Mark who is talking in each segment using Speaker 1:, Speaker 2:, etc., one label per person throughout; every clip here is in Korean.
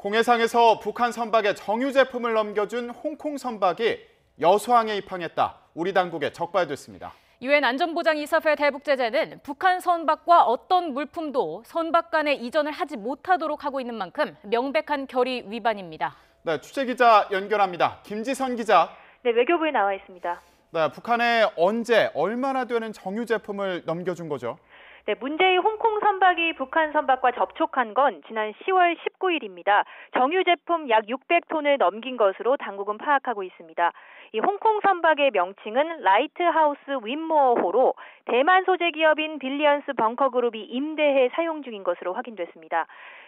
Speaker 1: 공해상에서 북한 선박에 정유 제품을 넘겨준 홍콩 선박이 여수항에 입항했다. 우리 당국에 적발됐습니다.
Speaker 2: 유엔 안전보장이사회 대북제재는 북한 선박과 어떤 물품도 선박 간에 이전을 하지 못하도록 하고 있는 만큼 명백한 결의 위반입니다.
Speaker 1: 네, 취재기자 연결합니다. 김지선 기자.
Speaker 3: 네, 외교부에 나와 있습니다.
Speaker 1: 네, 북한에 언제 얼마나 되는 정유 제품을 넘겨준 거죠?
Speaker 3: 네, 문제의 홍콩 선박이 북한 선박과 접촉한 건 지난 10월 19일입니다. 정유 제품 약 600톤을 넘긴 것으로 당국은 파악하고 있습니다. 이 홍콩 선박의 명칭은 라이트하우스 윈모어호로 대만 소재 기업인 빌리언스 벙커그룹이 임대해 사용 중인 것으로 확인됐습니다.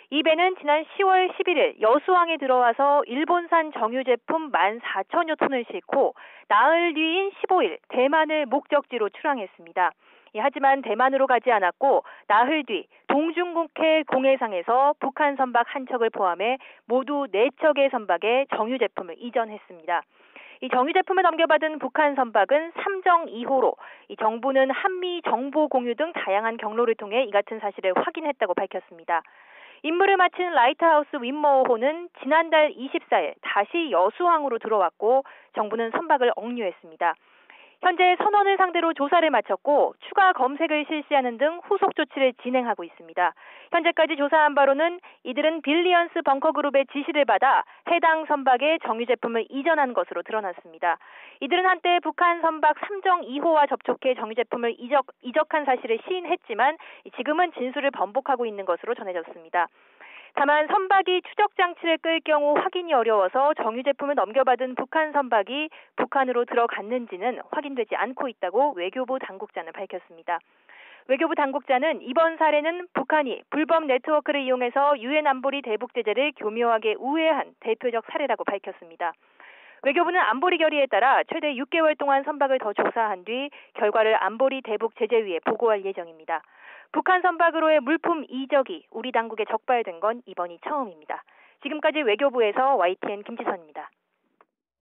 Speaker 3: 이 배는 지난 10월 11일 여수항에 들어와서 일본산 정유 제품 14,000여 톤을 싣고 나흘 뒤인 15일 대만을 목적지로 출항했습니다. 하지만 대만으로 가지 않았고 나흘 뒤 동중국해 공해상에서 북한 선박 한 척을 포함해 모두 4척의 선박에 정유 제품을 이전했습니다. 이 정유 제품을 넘겨받은 북한 선박은 삼정 2호로 이 정부는 한미 정보 공유 등 다양한 경로를 통해 이 같은 사실을 확인했다고 밝혔습니다. 임무를 마친 라이트하우스 윈모어호는 지난달 24일 다시 여수항으로 들어왔고 정부는 선박을 억류했습니다. 현재 선원을 상대로 조사를 마쳤고 추가 검색을 실시하는 등 후속 조치를 진행하고 있습니다. 현재까지 조사한 바로는 이들은 빌리언스 벙커그룹의 지시를 받아 해당 선박에 정유 제품을 이전한 것으로 드러났습니다. 이들은 한때 북한 선박 삼정 2호와 접촉해 정유 제품을 이적한 사실을 시인했지만 지금은 진술을 번복하고 있는 것으로 전해졌습니다. 다만 선박이 추적 장치를 끌 경우 확인이 어려워서 정유 제품을 넘겨받은 북한 선박이 북한으로 들어갔는지는 확인되지 않고 있다고 외교부 당국자는 밝혔습니다. 외교부 당국자는 이번 사례는 북한이 불법 네트워크를 이용해서 유엔 안보리 대북 제재를 교묘하게 우회한 대표적 사례라고 밝혔습니다. 외교부는 안보리 결의에 따라 최대 6개월 동안 선박을 더 조사한 뒤 결과를 안보리 대북 제재위에 보고할 예정입니다. 북한 선박으로의 물품 이적이 우리 당국에 적발된 건 이번이 처음입니다. 지금까지 외교부에서 YTN 김지선입니다.